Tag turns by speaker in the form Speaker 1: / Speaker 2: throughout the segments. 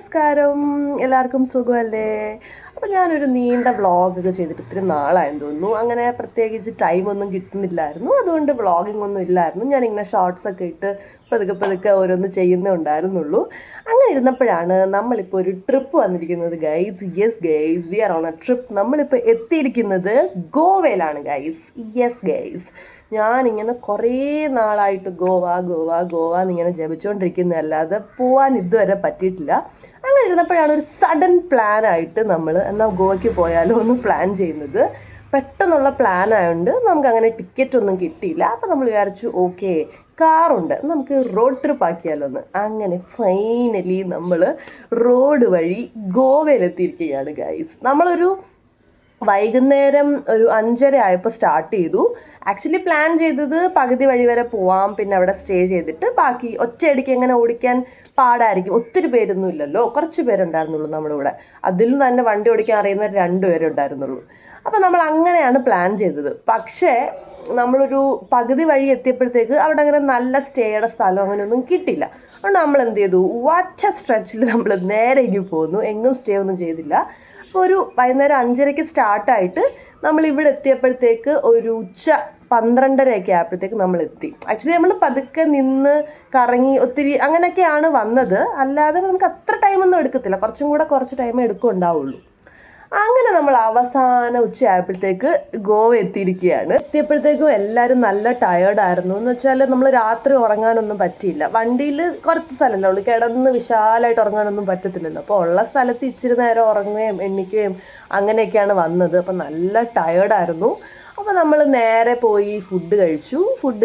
Speaker 1: നമസ്കാരം, എല്ലാവർക്കും സുഖമല്ലേ? അപ്പോൾ ഞാനൊരു നീണ്ട വ്ളോഗൊക്കെ ചെയ്തിട്ട് ഇത്തിരി നാളായെന്ന് തോന്നുന്നു. അങ്ങനെ പ്രത്യേകിച്ച് ടൈമൊന്നും കിട്ടുന്നില്ലായിരുന്നു, അതുകൊണ്ട് വ്ളോഗിംഗ് ഒന്നും ഇല്ലായിരുന്നു. ഞാനിങ്ങനെ ഷോർട്സൊക്കെ ഇട്ട് പതുക്കെ ഓരോന്ന് ചെയ്യുന്നേ ഉണ്ടായിരുന്നുള്ളൂ. അങ്ങനെ ഇരുന്നപ്പോഴാണ് നമ്മളിപ്പോൾ ഒരു ട്രിപ്പ് വന്നിരിക്കുന്നത് guys. Yes guys, we are on a trip. നമ്മളിപ്പോൾ എത്തിയിരിക്കുന്നത് ഗോവയിലാണ് ഗൈസ്. യെസ് ഗൈസ്, ഞാനിങ്ങനെ കുറേ നാളായിട്ട് ഗോവ എന്നിങ്ങനെ ജപിച്ചുകൊണ്ടിരിക്കുന്നതല്ലാതെ പോകാൻ ഇതുവരെ പറ്റിയിട്ടില്ല. അങ്ങനെ ഇരുന്നപ്പോഴാണ് ഒരു സഡൻ പ്ലാനായിട്ട് നമ്മൾ എന്നാൽ ഗോവയ്ക്ക് പോയാലോ ഒന്ന് പ്ലാൻ ചെയ്യുന്നത്. പെട്ടെന്നുള്ള പ്ലാൻ ആയതുകൊണ്ട് നമുക്ക് അങ്ങനെ ടിക്കറ്റ് ഒന്നും കിട്ടിയില്ല. അപ്പോൾ നമ്മൾ വിചാരിച്ചു ഓക്കെ, കാറുണ്ട്, നമുക്ക് റോഡ് ട്രിപ്പ് ആക്കിയാലോ എന്ന്. അങ്ങനെ ഫൈനലി നമ്മൾ റോഡ് വഴി ഗോവയിലെത്തിയിരിക്കുകയാണ് ഗൈസ്. നമ്മളൊരു വൈകുന്നേരം ഒരു 5:30 ആയപ്പോൾ സ്റ്റാർട്ട് ചെയ്തു. ആക്ച്വലി പ്ലാൻ ചെയ്തത് പകുതി വഴി വരെ പോവാം, പിന്നെ അവിടെ സ്റ്റേ ചെയ്തിട്ട് ബാക്കി ഒറ്റയടിക്ക് എങ്ങനെ ഓടിക്കാൻ പാടായിരിക്കും, ഒത്തിരി പേരൊന്നും ഇല്ലല്ലോ, കുറച്ച് പേരുണ്ടായിരുന്നുള്ളൂ നമ്മുടെ കൂടെ. അതിലും തന്നെ വണ്ടി ഓടിക്കാൻ അറിയുന്ന 2 പേരേ ഉണ്ടായിരുന്നുള്ളൂ. അപ്പോൾ നമ്മൾ അങ്ങനെയാണ് പ്ലാൻ ചെയ്തത്. പക്ഷേ നമ്മളൊരു പകുതി വഴി എത്തിയപ്പോഴത്തേക്ക് അവിടെ അങ്ങനെ നല്ല സ്റ്റേയുടെ സ്ഥലം അങ്ങനെയൊന്നും കിട്ടില്ല. അതുകൊണ്ട് നമ്മൾ എന്ത് ചെയ്തു, ഒറ്റ സ്ട്രെച്ചിൽ നമ്മൾ നേരെ ഇങ്ങ് പോന്നു, എങ്ങും സ്റ്റേ ഒന്നും ചെയ്തില്ല. അപ്പോൾ ഒരു വൈകുന്നേരം 5:30 സ്റ്റാർട്ടായിട്ട് നമ്മൾ ഇവിടെ എത്തിയപ്പോഴത്തേക്ക് ഒരു ഉച്ച 12:30 ആയപ്പോഴത്തേക്ക് നമ്മൾ എത്തി. ആക്ച്വലി നമ്മൾ പതുക്കെ നിന്ന് കറങ്ങി ഒത്തിരി അങ്ങനെയൊക്കെയാണ് വന്നത്, അല്ലാതെ നമുക്ക് അത്ര ടൈമൊന്നും എടുക്കത്തില്ല, കുറച്ച് ടൈം എടുക്കുന്നുണ്ടാവുള്ളൂ. അങ്ങനെ നമ്മൾ അവസാന ഉച്ചയായപ്പോഴത്തേക്ക് ഗോവ എത്തിയിരിക്കുകയാണ്. എത്തിയപ്പോഴത്തേക്കും എല്ലാവരും നല്ല ടയേർഡായിരുന്നു. എന്ന് വെച്ചാൽ നമ്മൾ രാത്രി ഉറങ്ങാനൊന്നും പറ്റിയില്ല. വണ്ടിയിൽ കുറച്ച് സ്ഥലമല്ലേ ഉള്ളൂ, കിടന്ന് വിശാലമായിട്ട് ഉറങ്ങാനൊന്നും പറ്റത്തില്ലല്ലോ. അപ്പോൾ ഉള്ള സ്ഥലത്ത് ഇച്ചിരി നേരം ഉറങ്ങുകയും എണ്ണിക്കുകയും അങ്ങനെയൊക്കെയാണ് വന്നത്. അപ്പം നല്ല ടയേർഡായിരുന്നു. അപ്പോൾ നമ്മൾ നേരെ പോയി ഫുഡ്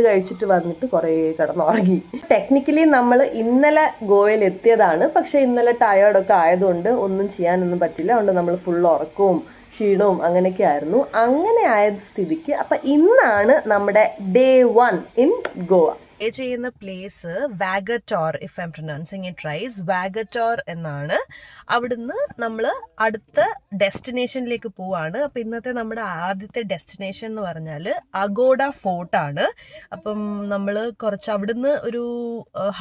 Speaker 1: കഴിച്ചിട്ട് വന്നിട്ട് കുറേ കിടന്നുറങ്ങി. ടെക്നിക്കലി നമ്മൾ ഇന്നലെ ഗോവയിൽ എത്തിയതാണ്, പക്ഷേ ഇന്നലെ ടയേർഡൊക്കെ ആയതുകൊണ്ട് ഒന്നും ചെയ്യാനൊന്നും പറ്റില്ല. അതുകൊണ്ട് നമ്മൾ ഫുൾ ഉറക്കവും ക്ഷീണവും അങ്ങനെയൊക്കെ ആയിരുന്നു. അങ്ങനെ ആയ സ്ഥിതിക്ക് അപ്പം ഇന്നാണ് നമ്മുടെ ഡേ 1 ഇൻ ഗോവ. സ്റ്റേ ചെയ്യുന്ന place Vagator, if I'm pronouncing it right, Vagator എന്നാണ്. അവിടുന്ന് നമ്മൾ അടുത്ത ഡെസ്റ്റിനേഷനിലേക്ക് പോവാണ്. അപ്പം ഇന്നത്തെ നമ്മുടെ ആദ്യത്തെ ഡെസ്റ്റിനേഷൻ എന്ന് പറഞ്ഞാൽ അഗോഡ ഫോർട്ടാണ്. അപ്പം നമ്മൾ കുറച്ച് അവിടുന്ന് ഒരു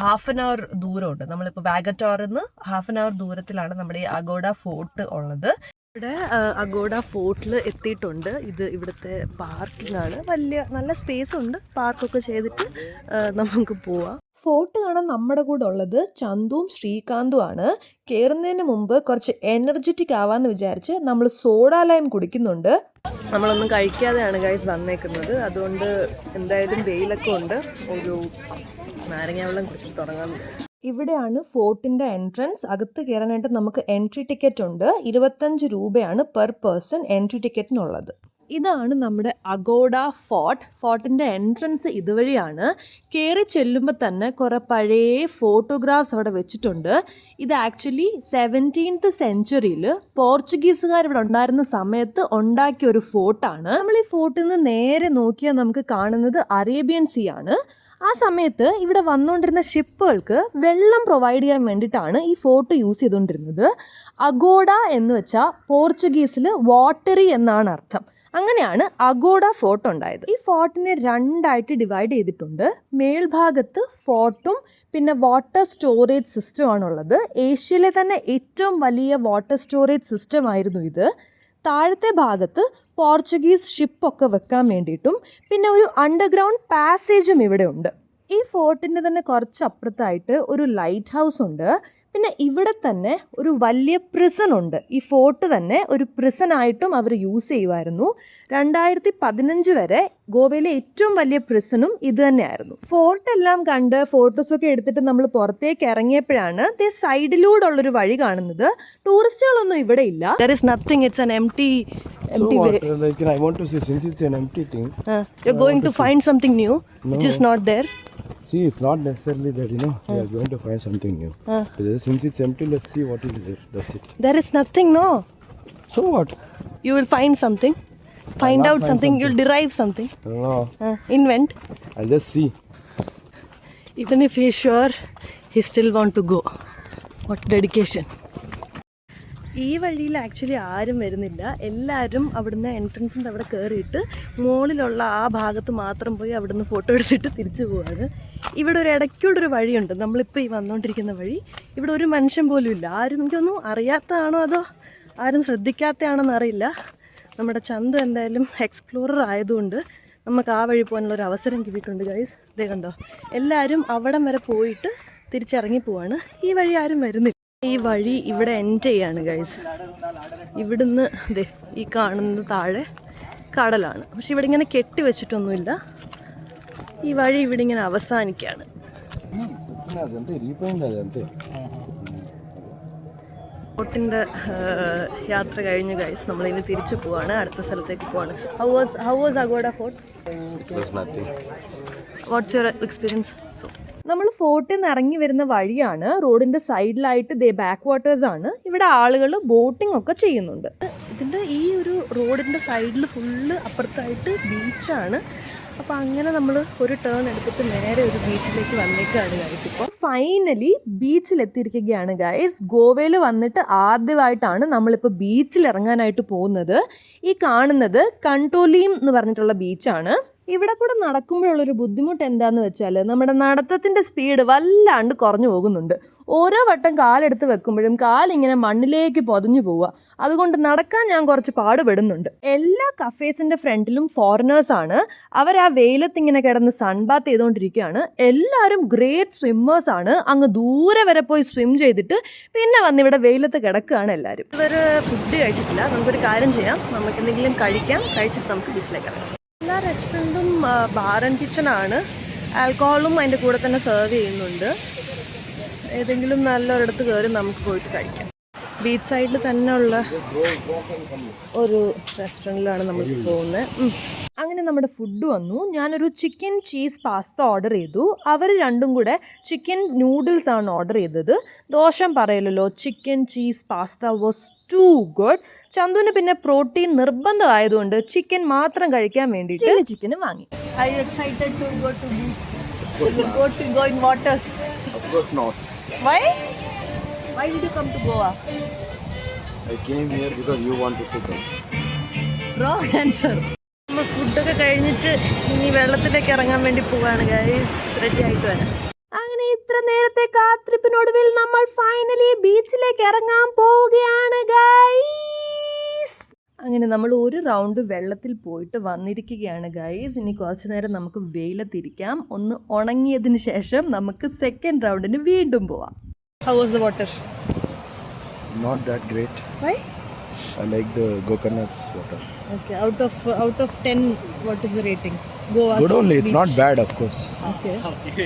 Speaker 1: ഹാഫ് ആൻ അവർ ദൂരമുണ്ട്. നമ്മളിപ്പോൾ വാഗറ്റോറിൽ നിന്ന് ഹാഫ് ആൻ അവർ ദൂരത്തിലാണ് നമ്മുടെ ഈ അഗോഡ ഫോർട്ട് ഉള്ളത്. ഇവിടെ അഗോഡ ഫോർട്ടിൽ എത്തിയിട്ടുണ്ട്. ഇത് ഇവിടുത്തെ പാർക്കിംഗ് ആണ്. നല്ല സ്പേസ് ഉണ്ട്, പാർക്കൊക്കെ ചെയ്തിട്ട് നമുക്ക് പോവാം. ഫോർട്ട് കാണാൻ നമ്മുടെ കൂടെ ഉള്ളത് ചന്തുവും ശ്രീകാന്തും ആണ്. കയറുന്നതിന് മുമ്പ് കുറച്ച് എനർജറ്റിക് ആവാന്ന് വിചാരിച്ച് നമ്മൾ സോഡാ ലൈം കുടിക്കുന്നുണ്ട്. നമ്മളൊന്നും കഴിക്കാതെയാണ് ഗൈസ് വന്നേക്കുന്നത്, അതുകൊണ്ട് എന്തായാലും വെയിലൊക്കെ ഉണ്ട്, ഒരു നാരങ്ങ വെള്ളം കുടിച്ചിട്ട് തുടങ്ങാൻ വിചാരിച്ചു. ഇവിടെയാണ് ഫോർട്ടിൻ്റെ എൻട്രൻസ്. അകത്ത് കയറാനായിട്ട് നമുക്ക് എൻട്രി ടിക്കറ്റ് ഉണ്ട്. 25 രൂപയാണ് പെർ പേഴ്സൺ എൻട്രി ടിക്കറ്റിനുള്ളത്. ഇതാണ് നമ്മുടെ അഗോഡ ഫോർട്ടിൻ്റെ എൻട്രൻസ് ഇതുവഴിയാണ്. കയറി ചെല്ലുമ്പോൾ തന്നെ കുറേ പഴയ ഫോട്ടോഗ്രാഫ്സ് അവിടെ വെച്ചിട്ടുണ്ട്. ഇത് ആക്ച്വലി 17th സെഞ്ച്വറിയിൽ പോർച്ചുഗീസുകാർ ഇവിടെ ഉണ്ടായിരുന്ന സമയത്ത് ഉണ്ടാക്കിയ ഒരു ഫോർട്ടാണ്. നമ്മൾ ഈ ഫോർട്ടിൽ നിന്ന് നേരെ നോക്കിയാൽ നമുക്ക് കാണുന്നത് അറേബ്യൻ സീ ആണ്. ആ സമയത്ത് ഇവിടെ വന്നുകൊണ്ടിരുന്ന ഷിപ്പുകൾക്ക് വെള്ളം പ്രൊവൈഡ് ചെയ്യാൻ വേണ്ടിയിട്ടാണ് ഈ ഫോർട്ട് യൂസ് ചെയ്തുകൊണ്ടിരുന്നത്. അഗോഡ എന്ന് വെച്ചാൽ പോർച്ചുഗീസിൽ വാട്ടറി എന്നാണ് അർത്ഥം. അങ്ങനെയാണ് അഗോഡ ഫോർട്ട് ഉണ്ടായത്. ഈ ഫോർട്ടിനെ 2ആയിട്ട് ഡിവൈഡ് ചെയ്തിട്ടുണ്ട്. മേൽഭാഗത്ത് ഫോർട്ടും പിന്നെ വാട്ടർ സ്റ്റോറേജ് സിസ്റ്റമാണുള്ളത്. ഏഷ്യയിലെ തന്നെ ഏറ്റവും വലിയ വാട്ടർ സ്റ്റോറേജ് സിസ്റ്റം ആയിരുന്നു ഇത്. താഴത്തെ ഭാഗത്ത് പോർച്ചുഗീസ് ഷിപ്പൊക്കെ വെക്കാൻ വേണ്ടിയിട്ടും പിന്നെ ഒരു അണ്ടർഗ്രൗണ്ട് പാസേജും ഇവിടെ ഉണ്ട്. ഈ ഫോർട്ടിൻ്റെ തന്നെ കുറച്ച് അപ്പുറത്തായിട്ട് ഒരു ലൈറ്റ് ഹൗസ് ഉണ്ട്. പിന്നെ ഇവിടെ തന്നെ ഒരു വലിയ പ്രിസൺ ഉണ്ട്. ഈ ഫോർട്ട് തന്നെ ഒരു പ്രിസൺ ആയിട്ടും അവർ യൂസ് ചെയ്യുമായിരുന്നു. 2015 വരെ ഗോവയിലെ ഏറ്റവും വലിയ പ്രിസണും ഇത് തന്നെയായിരുന്നു. ഫോർട്ടെല്ലാം കണ്ട് ഫോട്ടോസൊക്കെ എടുത്തിട്ട് നമ്മൾ പുറത്തേക്ക് ഇറങ്ങിയപ്പോഴാണ് സൈഡിലൂടെ ഉള്ളൊരു വഴി കാണുന്നത്. ടൂറിസ്റ്റുകളൊന്നും ഇവിടെ ഇല്ല. There is nothing. It's an empty way.
Speaker 2: Like I want to see, since it's an empty thing.
Speaker 1: You're going to find something new, which is not there.
Speaker 2: See, it's not necessarily that, we are going to find something new. Since it's empty, let's see what is there. That's it.
Speaker 1: There is nothing, no.
Speaker 2: So what?
Speaker 1: You will find something. Find out something. You'll derive something.
Speaker 2: No.
Speaker 1: Invent.
Speaker 2: I'll just see.
Speaker 1: Even if he's sure, he still want to go. What dedication. ഈ വഴിയിൽ actually ആരും വരുന്നില്ല. എല്ലാവരും അവിടുന്ന് എൻട്രൻസിൻ്റെ അവിടെ കയറിയിട്ട് മുകളിലുള്ള ആ ഭാഗത്ത് മാത്രം പോയി അവിടുന്ന് ഫോട്ടോ എടുത്തിട്ട് തിരിച്ചു പോവാണ്. ഇവിടെ ഒരു ഇടയ്ക്കൂടൊരു വഴിയുണ്ട്, നമ്മളിപ്പോൾ ഈ വന്നുകൊണ്ടിരിക്കുന്ന വഴി. ഇവിടെ ഒരു മനുഷ്യൻ പോലും ഇല്ല. ആരും എനിക്കൊന്നും അറിയാത്തതാണോ അതോ ആരും ശ്രദ്ധിക്കാത്തതാണോന്ന് അറിയില്ല. നമ്മുടെ ചന്തു എന്തായാലും എക്സ്പ്ലോറർ ആയതുകൊണ്ട് നമുക്ക് ആ വഴി പോകാനുള്ളൊരു അവസരം കിട്ടിയിട്ടുണ്ട് ഗൈസ്. ഇതേ കണ്ടോ, എല്ലാവരും അവിടം വരെ പോയിട്ട് തിരിച്ചിറങ്ങി പോവാണ്. ഈ വഴി ആരും വരുന്നില്ല. ഈ വഴി ഇവിടെ എൻഡ് ചെയ്യാണ് ഗൈസ്. ഇവിടുന്ന് ദേ ഈ കാണുന്നത് താഴെ കടലാണ്. പക്ഷെ ഇവിടെ ഇങ്ങനെ കെട്ടി വെച്ചിട്ടൊന്നുമില്ല. ഈ വഴി ഇവിടെ ഇങ്ങനെ അവസാനിക്കുകയാണ്. ബോട്ടിൻ്റെ യാത്ര കഴിഞ്ഞ് ഗൈസ് നമ്മളിനി തിരിച്ചു പോവാണ്, അടുത്ത സ്ഥലത്തേക്ക് പോവാണ്. How was Aguada fort? What's your experience? നമ്മൾ ഫോർട്ടിൽ നിന്ന് ഇറങ്ങി വരുന്ന വഴിയാണ്. റോഡിൻ്റെ സൈഡിലായിട്ട് ദേ ബാക്ക് വാട്ടേഴ്സ് ആണ്. ഇവിടെ ആളുകൾ ബോട്ടിംഗ് ഒക്കെ ചെയ്യുന്നുണ്ട്. ഇതിൻ്റെ ഈ ഒരു റോഡിൻ്റെ സൈഡിൽ ഫുള്ള് അപ്പുറത്തായിട്ട് ബീച്ചാണ്. അപ്പോൾ അങ്ങനെ നമ്മൾ ഒരു ടേൺ എടുത്തിട്ട് നേരെ ഒരു ബീച്ചിലേക്ക് വന്നേക്കാണ് ഗൈസ്. ഇപ്പോൾ ഫൈനലി ബീച്ചിലെത്തിയിരിക്കുകയാണ് ഗൈസ്. ഗോവയിൽ വന്നിട്ട് ആദ്യമായിട്ടാണ് നമ്മളിപ്പോൾ ബീച്ചിൽ ഇറങ്ങാനായിട്ട് പോകുന്നത്. ഈ കാണുന്നത് കണ്ടോലിം എന്ന് പറഞ്ഞിട്ടുള്ള ബീച്ചാണ്. ഇവിടെ കൂടെ നടക്കുമ്പോഴുള്ളൊരു ബുദ്ധിമുട്ട് എന്താണെന്ന് വെച്ചാൽ നമ്മുടെ നടത്തത്തിൻ്റെ സ്പീഡ് വല്ലാണ്ട് കുറഞ്ഞു പോകുന്നുണ്ട്. ഓരോ വട്ടം കാലെടുത്ത് വെക്കുമ്പോഴും കാലിങ്ങനെ മണ്ണിലേക്ക് പൊതഞ്ഞു പോവുക. അതുകൊണ്ട് നടക്കാൻ ഞാൻ കുറച്ച് പാടുപെടുന്നുണ്ട്. എല്ലാ കഫേസിൻ്റെ ഫ്രണ്ടിലും ഫോറിനേഴ്സാണ്. അവർ ആ വെയിലത്തിങ്ങനെ കിടന്ന് സൺബാത്ത് ചെയ്തുകൊണ്ടിരിക്കുകയാണ്. എല്ലാവരും ഗ്രേറ്റ് സ്വിമ്മേഴ്സാണ്. അങ്ങ് ദൂരെ വരെ പോയി സ്വിം ചെയ്തിട്ട് പിന്നെ വന്നിവിടെ വെയിലത്ത് കിടക്കുകയാണ് എല്ലാവരും. ഇവർ ഫുഡ് കഴിച്ചിട്ടില്ല. നമുക്കൊരു കാര്യം ചെയ്യാം, നമുക്ക് എന്തെങ്കിലും കഴിക്കാം, കഴിച്ചിട്ട് നമുക്ക് ബീച്ചിലേക്ക് ഇറങ്ങാം. എല്ലാ റെസ്റ്റോറൻറ്റും ബാർ ആൻഡ് കിച്ചണാണ്. ആൽക്കഹോളും അതിൻ്റെ കൂടെ തന്നെ സെർവ് ചെയ്യുന്നുണ്ട്. ഏതെങ്കിലും നല്ലൊരിടത്ത് കയറി നമുക്ക് പോയിട്ട് കഴിക്കാം. ബീച്ച് സൈഡിൽ തന്നെ ഉള്ള ഒരു റെസ്റ്റോറൻറ്റിലാണ് നമ്മൾ പോകുന്നത്. അങ്ങനെ നമ്മുടെ ഫുഡ് വന്നു. ഞാനൊരു ചിക്കൻ ചീസ് പാസ്ത ഓർഡർ ചെയ്തു. അവർ രണ്ടും കൂടെ ചിക്കൻ നൂഡിൽസ് ആണ് ഓർഡർ ചെയ്തത്. ദോഷം പറയലല്ലോ, chicken cheese pasta was too good. ചന്തുവിന് പിന്നെ പ്രോട്ടീൻ നിർബന്ധമായതുകൊണ്ട് ചിക്കൻ മാത്രം കഴിക്കാൻ വേണ്ടിയിട്ട് ചിക്കനും വാങ്ങി. Are you excited to go to beach? To go in waters?
Speaker 2: Of course not.
Speaker 1: Why? Why did you come to Goa?
Speaker 2: I came here because you wanted to come.
Speaker 1: Wrong answer. നമ്മൾ ഫുഡൊക്കെ കഴിഞ്ഞിട്ട് ഇനി വെള്ളത്തിലേക്ക് ഇറങ്ങാൻ വേണ്ടി പോവാണ് guys. Ready ആയിട്ട് വരാം. അങ്ങനെ ഇത്ര നേരത്തെ കാത്തിരിപ്പിനൊടുവിൽ നമ്മൾ ഫൈനലി ബീച്ചിലേക്ക് ഇറങ്ങാൻ പോവുകയാണ് ഗൈസ്. അങ്ങനെ നമ്മൾ ഒരു റൗണ്ട് വെള്ളത്തിൽ പോയിട്ട് വന്നിരിക്കുകയാണ് ഗൈസ്. ഇനി കുറച്ച് നേരം നമുക്ക് വെയിലത്തിരിക്കാം. ഒന്ന് ഉണങ്ങിയതിന് ശേഷം നമുക്ക് സെക്കൻഡ് റൗണ്ടിന് വീണ്ടും പോവാം. How was the water?
Speaker 2: Not that great.
Speaker 1: Why?
Speaker 2: I like the Gokarna's water.
Speaker 1: Okay, out of 10, what is the rating? Goa's
Speaker 2: Good only. It's
Speaker 1: beach.
Speaker 2: not bad, of course.
Speaker 1: Okay.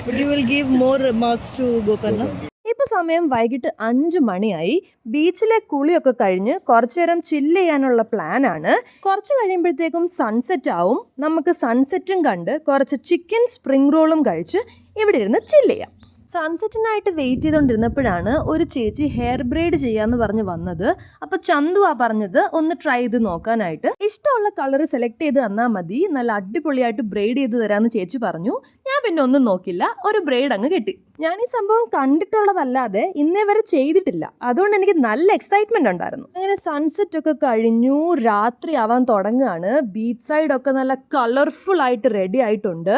Speaker 1: But you will give more marks to Gokarna? ഇപ്പോൾ സമയം വൈകിട്ട് 5 മണിയായി. ബീച്ചിലെ കുളിയൊക്കെ കഴിഞ്ഞ് കുറച്ചു നേരം ചില്ല് ചെയ്യാനുള്ള പ്ലാനാണ്. കുറച്ച് കഴിയുമ്പോഴത്തേക്കും സൺസെറ്റ് ആവും. നമുക്ക് സൺസെറ്റും കണ്ട് കുറച്ച് ചിക്കൻ സ്പ്രിംഗ് റോളും കഴിച്ച് ഇവിടെ ഇരുന്ന് ചില്ല് ചെയ്യാം. സൺസെറ്റിനായിട്ട് വെയിറ്റ് ചെയ്തുകൊണ്ടിരുന്നപ്പോഴാണ് ഒരു ചേച്ചി ഹെയർ ബ്രെയ്ഡ് ചെയ്യാന്ന് പറഞ്ഞ് വന്നത്. അപ്പോൾ ചന്തു ആ പറഞ്ഞത് ഒന്ന് ട്രൈ ചെയ്ത് നോക്കാനായിട്ട്. ഇഷ്ടമുള്ള കളർ സെലക്ട് ചെയ്ത് തന്നാൽ മതി, നല്ല അടിപൊളിയായിട്ട് ബ്രെയ്ഡ് ചെയ്ത് തരാമെന്ന് ചേച്ചി പറഞ്ഞു. ഞാൻ പിന്നെ ഒന്നും നോക്കില്ല, ഒരു ബ്രെയ്ഡ് അങ്ങ് കെട്ടി. ഞാൻ ഈ സംഭവം കണ്ടിട്ടുള്ളതല്ലാതെ ഇന്നേ വരെ ചെയ്തിട്ടില്ല. അതുകൊണ്ട് എനിക്ക് നല്ല എക്സൈറ്റ്മെന്റ് ഉണ്ടായിരുന്നു. അങ്ങനെ സൺസെറ്റ് ഒക്കെ കഴിഞ്ഞു, രാത്രി ആവാൻ തുടങ്ങുകയാണ്. ബീച്ച് സൈഡൊക്കെ നല്ല കളർഫുൾ ആയിട്ട് റെഡി ആയിട്ടുണ്ട്.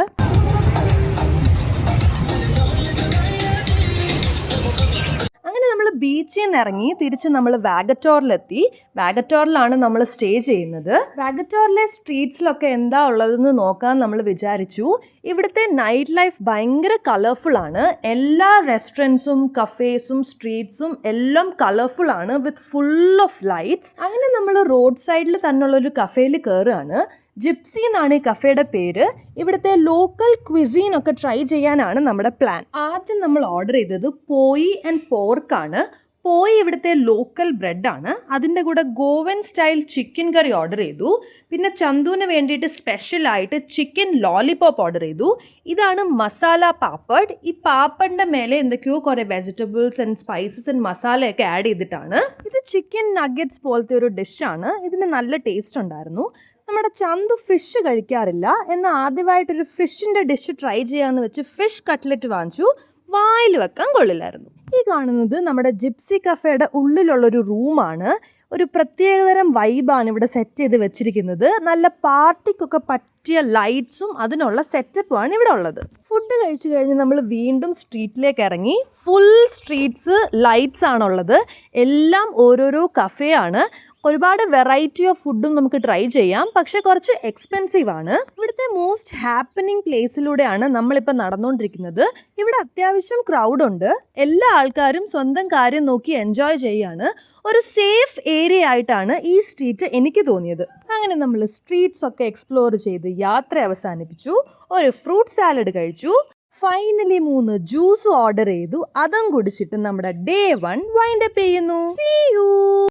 Speaker 1: അങ്ങനെ നമ്മൾ ബീച്ചിൽ നിന്ന് ഇറങ്ങി തിരിച്ച് നമ്മൾ വാഗറ്റോറിലെത്തി. വാഗറ്റോറിലാണ് നമ്മൾ സ്റ്റേ ചെയ്യുന്നത്. വാഗറ്റോറിലെ സ്ട്രീറ്റ്സിലൊക്കെ എന്താ ഉള്ളതെന്ന് നോക്കാൻ നമ്മൾ വിചാരിച്ചു. ഇവിടുത്തെ നൈറ്റ് ലൈഫ് ഭയങ്കര കളർഫുൾ ആണ്. എല്ലാ റെസ്റ്റോറൻറ്റ്സും കഫേസും സ്ട്രീറ്റ്സും എല്ലാം കളർഫുൾ ആണ്, വിത്ത് ഫുൾ ഓഫ് ലൈറ്റ്സ്. അങ്ങനെ നമ്മൾ റോഡ് സൈഡിൽ തന്നെയുള്ളൊരു കഫേയിൽ കയറുകയാണ്. ജിപ്സി എന്നാണ് ഈ കഫേയുടെ പേര്. ഇവിടുത്തെ ലോക്കൽ ക്വിസീൻ ഒക്കെ ട്രൈ ചെയ്യാനാണ് നമ്മുടെ പ്ലാൻ. ആദ്യം നമ്മൾ ഓർഡർ ചെയ്തത് പോയി ആൻഡ് പോർക്കാണ്. പോയി ഇവിടുത്തെ ലോക്കൽ ബ്രെഡാണ്. അതിൻ്റെ കൂടെ ഗോവൻ സ്റ്റൈൽ ചിക്കൻ കറി ഓർഡർ ചെയ്തു. പിന്നെ ചന്തുവിന് വേണ്ടിയിട്ട് സ്പെഷ്യലായിട്ട് ചിക്കൻ ലോലിപോപ്പ് ഓർഡർ ചെയ്തു. ഇതാണ് മസാല പാപ്പഡ്. ഈ പാപ്പഡിൻ്റെ മേലെ എന്തൊക്കെയോ കുറേ വെജിറ്റബിൾസ് ആൻഡ് സ്പൈസസ് ആൻഡ് മസാലയൊക്കെ ആഡ് ചെയ്തിട്ടാണ്. ഇത് ചിക്കൻ നഗറ്റ്സ് പോലത്തെ ഒരു ഡിഷാണ്. ഇതിന് നല്ല ടേസ്റ്റ് ഉണ്ടായിരുന്നു. നമ്മുടെ ചന്തു ഫിഷ് കഴിക്കാറില്ല. എന്നാൽ ആദ്യമായിട്ടൊരു ഫിഷിൻ്റെ ഡിഷ് ട്രൈ ചെയ്യാമെന്ന് വെച്ച് ഫിഷ് കട്ട്ലറ്റ് വാങ്ങിച്ചു. വായിൽ വെക്കാൻ കൊള്ളില്ലായിരുന്നു. ഈ കാണുന്നത് നമ്മുടെ ജിപ്സി കഫേയുടെ ഉള്ളിലുള്ളൊരു റൂമാണ്. ഒരു പ്രത്യേകതരം വൈബാണ് ഇവിടെ സെറ്റ് ചെയ്ത് വെച്ചിരിക്കുന്നത്. നല്ല പാർട്ടിക്കൊക്കെ പറ്റിയ ലൈറ്റ്സും അതിനുള്ള സെറ്റപ്പുമാണ് ഇവിടെ ഉള്ളത്. ഫുഡ് കഴിച്ചു കഴിഞ്ഞ് നമ്മൾ വീണ്ടും സ്ട്രീറ്റിലേക്ക് ഇറങ്ങി. ഫുൾ സ്ട്രീറ്റ്സ് ലൈറ്റ്സ് ആണുള്ളത്. എല്ലാം ഓരോരോ കഫേയാണ്. ഒരുപാട് വെറൈറ്റി ഓഫ് ഫുഡും നമുക്ക് ട്രൈ ചെയ്യാം, പക്ഷെ കുറച്ച് എക്സ്പെൻസീവ് ആണ്. ഇവിടുത്തെ മോസ്റ്റ് ഹാപ്പനിങ് പ്ലേസിലൂടെയാണ് നമ്മളിപ്പോൾ നടന്നുകൊണ്ടിരിക്കുന്നത്. ഇവിടെ അത്യാവശ്യം ക്രൗഡ് ഉണ്ട്. എല്ലാ ആൾക്കാരും സ്വന്തം കാര്യം നോക്കി എൻജോയ് ചെയ്യാണ്. ഒരു സേഫ് ഏരിയ ആയിട്ടാണ് ഈ സ്ട്രീറ്റ് എനിക്ക് തോന്നിയത്. അങ്ങനെ നമ്മൾ സ്ട്രീറ്റ്സ് ഒക്കെ എക്സ്പ്ലോർ ചെയ്ത് യാത്ര അവസാനിപ്പിച്ചു. ഒരു ഫ്രൂട്ട് സാലഡ് കഴിച്ചു. ഫൈനലി 3 ജ്യൂസ് ഓർഡർ ചെയ്തു. അതും കുടിച്ചിട്ട് നമ്മുടെ ഡേ 1 വൈൻഡ് അപ്പ് ചെയ്യുന്നു. See you.